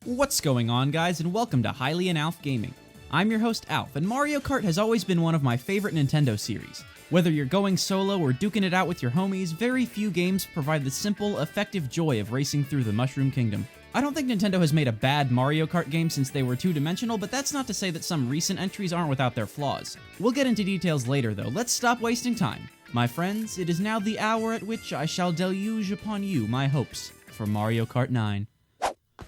What's going on, guys, and welcome to Highly and Alph Gaming. I'm your host, Alph, and Mario Kart has always been one of my favorite Nintendo series. Whether you're going solo or duking it out with your homies, very few games provide the simple, effective joy of racing through the Mushroom Kingdom. I don't think Nintendo has made a bad Mario Kart game since they were two-dimensional, but that's not to say that some recent entries aren't without their flaws. We'll get into details later, though. Let's stop wasting time. My friends, it is now the hour at which I shall deluge upon you my hopes for Mario Kart 9.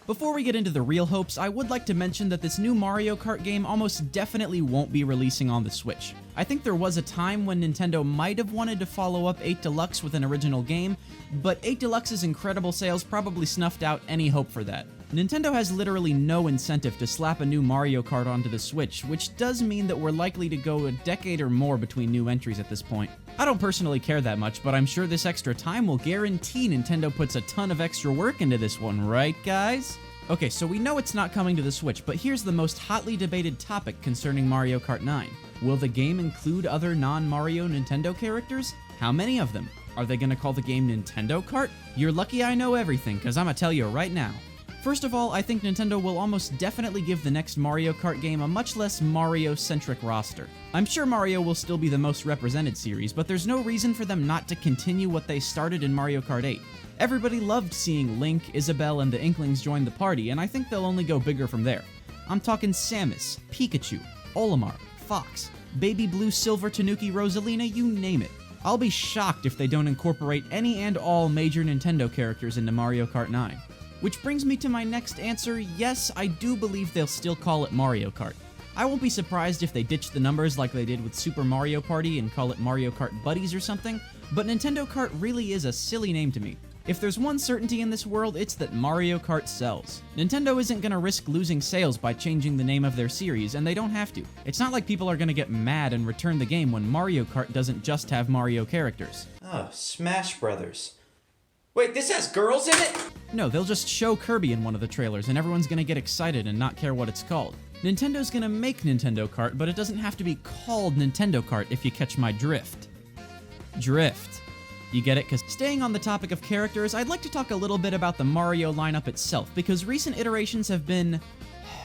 Before we get into the real hopes, I would like to mention that this new Mario Kart game almost definitely won't be releasing on the Switch. I think there was a time when Nintendo might have wanted to follow up 8 Deluxe with an original game, but 8 Deluxe's incredible sales probably snuffed out any hope for that. Nintendo has literally no incentive to slap a new Mario Kart onto the Switch, which does mean that we're likely to go a decade or more between new entries at this point. I don't personally care that much, but I'm sure this extra time will guarantee Nintendo puts a ton of extra work into this one, right guys? Okay, so we know it's not coming to the Switch, but here's the most hotly debated topic concerning Mario Kart 9. Will the game include other non-Mario Nintendo characters? How many of them? Are they gonna call the game Nintendo Kart? You're lucky I know everything, cause I'ma tell you right now. First of all, I think Nintendo will almost definitely give the next Mario Kart game a much less Mario-centric roster. I'm sure Mario will still be the most represented series, but there's no reason for them not to continue what they started in Mario Kart 8. Everybody loved seeing Link, Isabelle, and the Inklings join the party, and I think they'll only go bigger from there. I'm talking Samus, Pikachu, Olimar, Fox, Baby Blue, Silver, Tanuki, Rosalina, you name it. I'll be shocked if they don't incorporate any and all major Nintendo characters into Mario Kart 9. Which brings me to my next answer. Yes, I do believe they'll still call it Mario Kart. I won't be surprised if they ditch the numbers like they did with Super Mario Party and call it Mario Kart Buddies or something, but Nintendo Kart really is a silly name to me. If there's one certainty in this world, it's that Mario Kart sells. Nintendo isn't gonna risk losing sales by changing the name of their series, and they don't have to. It's not like people are gonna get mad and return the game when Mario Kart doesn't just have Mario characters. Oh, Smash Brothers. Wait, this has girls in it? No, they'll just show Kirby in one of the trailers and everyone's gonna get excited and not care what it's called. Nintendo's gonna make Nintendo Kart, but it doesn't have to be called Nintendo Kart if you catch my drift. Drift. You get it? Because staying on the topic of characters, I'd like to talk a little bit about the Mario lineup itself, because recent iterations have been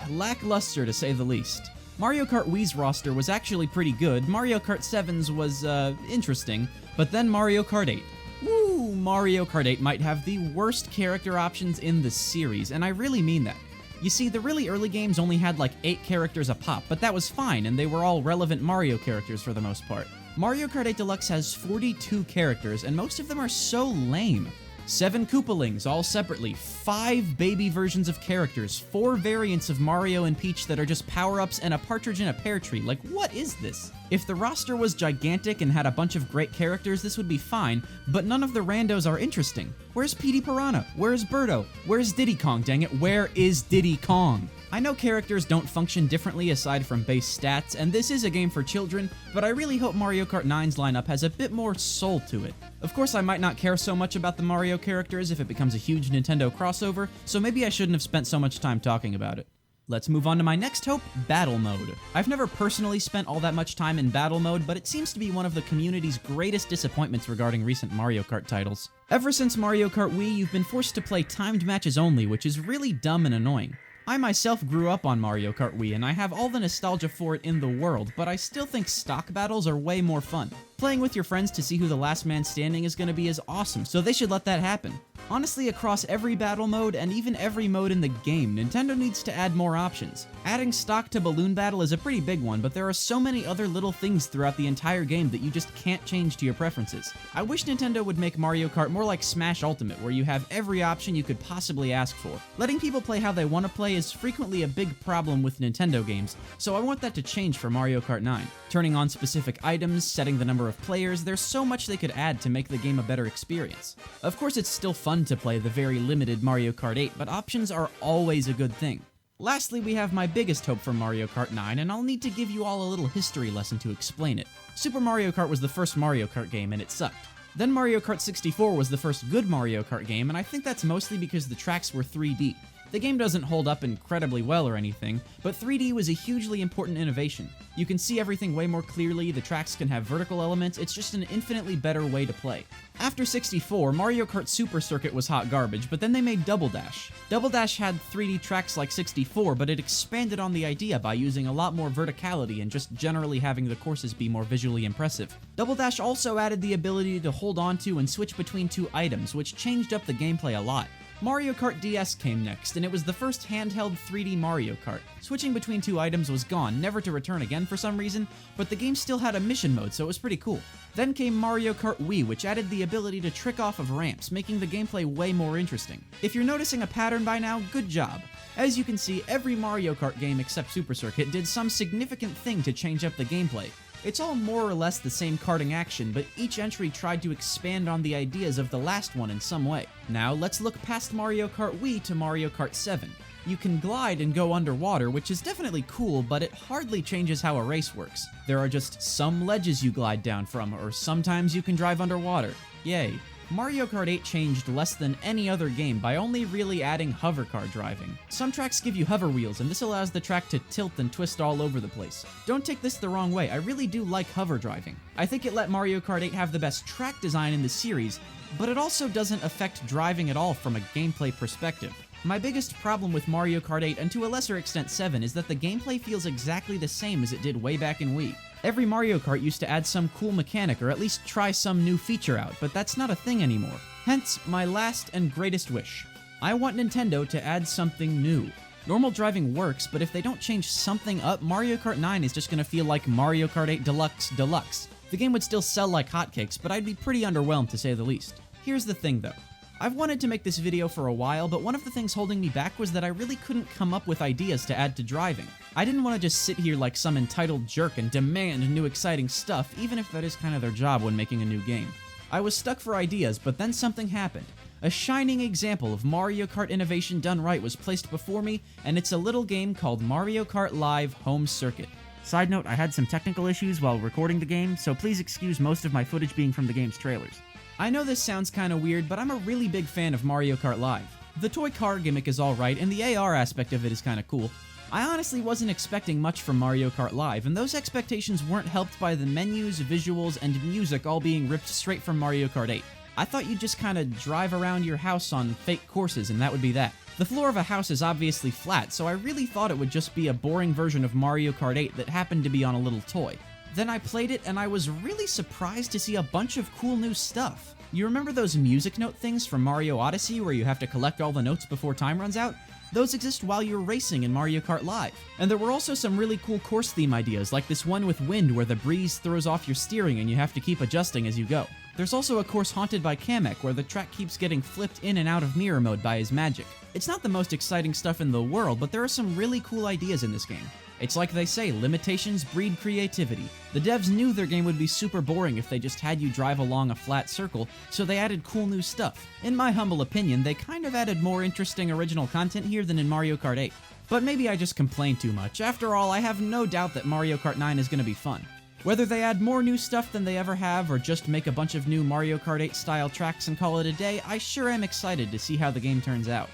lackluster to say the least. Mario Kart Wii's roster was actually pretty good, Mario Kart 7's was, interesting, but then Mario Kart 8. Woo! Mario Kart 8 might have the worst character options in the series, and I really mean that. You see, the really early games only had like 8 characters a pop, but that was fine, and they were all relevant Mario characters for the most part. Mario Kart 8 Deluxe has 42 characters, and most of them are so lame. 7 Koopalings, all separately, 5 baby versions of characters, 4 variants of Mario and Peach that are just power-ups, and a partridge in a pear tree. Like, what is this? If the roster was gigantic and had a bunch of great characters, this would be fine, but none of the randos are interesting. Where's Petey Piranha? Where's Birdo? Where's Diddy Kong, dang it? Where is Diddy Kong? I know characters don't function differently aside from base stats, and this is a game for children, but I really hope Mario Kart 9's lineup has a bit more soul to it. Of course, I might not care so much about the Mario characters if it becomes a huge Nintendo crossover, so maybe I shouldn't have spent so much time talking about it. Let's move on to my next hope, Battle Mode. I've never personally spent all that much time in Battle Mode, but it seems to be one of the community's greatest disappointments regarding recent Mario Kart titles. Ever since Mario Kart Wii, you've been forced to play timed matches only, which is really dumb and annoying. I myself grew up on Mario Kart Wii, and I have all the nostalgia for it in the world, but I still think stock battles are way more fun. Playing with your friends to see who the last man standing is going to be is awesome, so they should let that happen. Honestly, across every battle mode, and even every mode in the game, Nintendo needs to add more options. Adding stock to Balloon Battle is a pretty big one, but there are so many other little things throughout the entire game that you just can't change to your preferences. I wish Nintendo would make Mario Kart more like Smash Ultimate, where you have every option you could possibly ask for. Letting people play how they want to play is frequently a big problem with Nintendo games, so I want that to change for Mario Kart 9. Turning on specific items, setting the number of players, there's so much they could add to make the game a better experience. Of course, it's still fun to play the very limited Mario Kart 8, but options are always a good thing. Lastly, we have my biggest hope for Mario Kart 9, and I'll need to give you all a little history lesson to explain it. Super Mario Kart was the first Mario Kart game, and it sucked. Then Mario Kart 64 was the first good Mario Kart game, and I think that's mostly because the tracks were 3D. The game doesn't hold up incredibly well or anything, but 3D was a hugely important innovation. You can see everything way more clearly, the tracks can have vertical elements, it's just an infinitely better way to play. After 64, Mario Kart Super Circuit was hot garbage, but then they made Double Dash. Double Dash had 3D tracks like 64, but it expanded on the idea by using a lot more verticality and just generally having the courses be more visually impressive. Double Dash also added the ability to hold onto and switch between two items, which changed up the gameplay a lot. Mario Kart DS came next, and it was the first handheld 3D Mario Kart. Switching between two items was gone, never to return again for some reason, but the game still had a mission mode, so it was pretty cool. Then came Mario Kart Wii, which added the ability to trick off of ramps, making the gameplay way more interesting. If you're noticing a pattern by now, good job. As you can see, every Mario Kart game except Super Circuit did some significant thing to change up the gameplay. It's all more or less the same karting action, but each entry tried to expand on the ideas of the last one in some way. Now, let's look past Mario Kart Wii to Mario Kart 7. You can glide and go underwater, which is definitely cool, but it hardly changes how a race works. There are just some ledges you glide down from, or sometimes you can drive underwater. Yay. Mario Kart 8 changed less than any other game by only really adding hover car driving. Some tracks give you hover wheels, and this allows the track to tilt and twist all over the place. Don't take this the wrong way, I really do like hover driving. I think it let Mario Kart 8 have the best track design in the series, but it also doesn't affect driving at all from a gameplay perspective. My biggest problem with Mario Kart 8, and to a lesser extent 7, is that the gameplay feels exactly the same as it did way back in Wii. Every Mario Kart used to add some cool mechanic or at least try some new feature out, but that's not a thing anymore. Hence, my last and greatest wish. I want Nintendo to add something new. Normal driving works, but if they don't change something up, Mario Kart 9 is just gonna feel like Mario Kart 8 Deluxe Deluxe. The game would still sell like hotcakes, but I'd be pretty underwhelmed to say the least. Here's the thing though. I've wanted to make this video for a while, but one of the things holding me back was that I really couldn't come up with ideas to add to driving. I didn't want to just sit here like some entitled jerk and demand new exciting stuff, even if that is kind of their job when making a new game. I was stuck for ideas, but then something happened. A shining example of Mario Kart innovation done right was placed before me, and it's a little game called Mario Kart Live Home Circuit. Side note, I had some technical issues while recording the game, so please excuse most of my footage being from the game's trailers. I know this sounds kinda weird, but I'm a really big fan of Mario Kart Live. The toy car gimmick is alright, and the AR aspect of it is kinda cool. I honestly wasn't expecting much from Mario Kart Live, and those expectations weren't helped by the menus, visuals, and music all being ripped straight from Mario Kart 8. I thought you'd just kinda drive around your house on fake courses, and that would be that. The floor of a house is obviously flat, so I really thought it would just be a boring version of Mario Kart 8 that happened to be on a little toy. Then I played it, and I was really surprised to see a bunch of cool new stuff. You remember those music note things from Mario Odyssey where you have to collect all the notes before time runs out? Those exist while you're racing in Mario Kart Live. And there were also some really cool course theme ideas, like this one with wind where the breeze throws off your steering and you have to keep adjusting as you go. There's also a course haunted by Kamek where the track keeps getting flipped in and out of mirror mode by his magic. It's not the most exciting stuff in the world, but there are some really cool ideas in this game. It's like they say, limitations breed creativity. The devs knew their game would be super boring if they just had you drive along a flat circle, so they added cool new stuff. In my humble opinion, they kind of added more interesting original content here than in Mario Kart 8. But maybe I just complain too much. After all, I have no doubt that Mario Kart 9 is going to be fun. Whether they add more new stuff than they ever have, or just make a bunch of new Mario Kart 8 style tracks and call it a day, I sure am excited to see how the game turns out.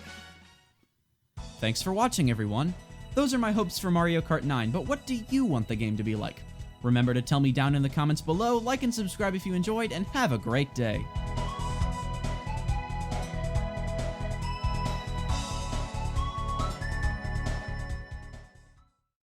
Thanks for watching, everyone. Those are my hopes for Mario Kart 9, but what do you want the game to be like? Remember to tell me down in the comments below, like and subscribe if you enjoyed, and have a great day.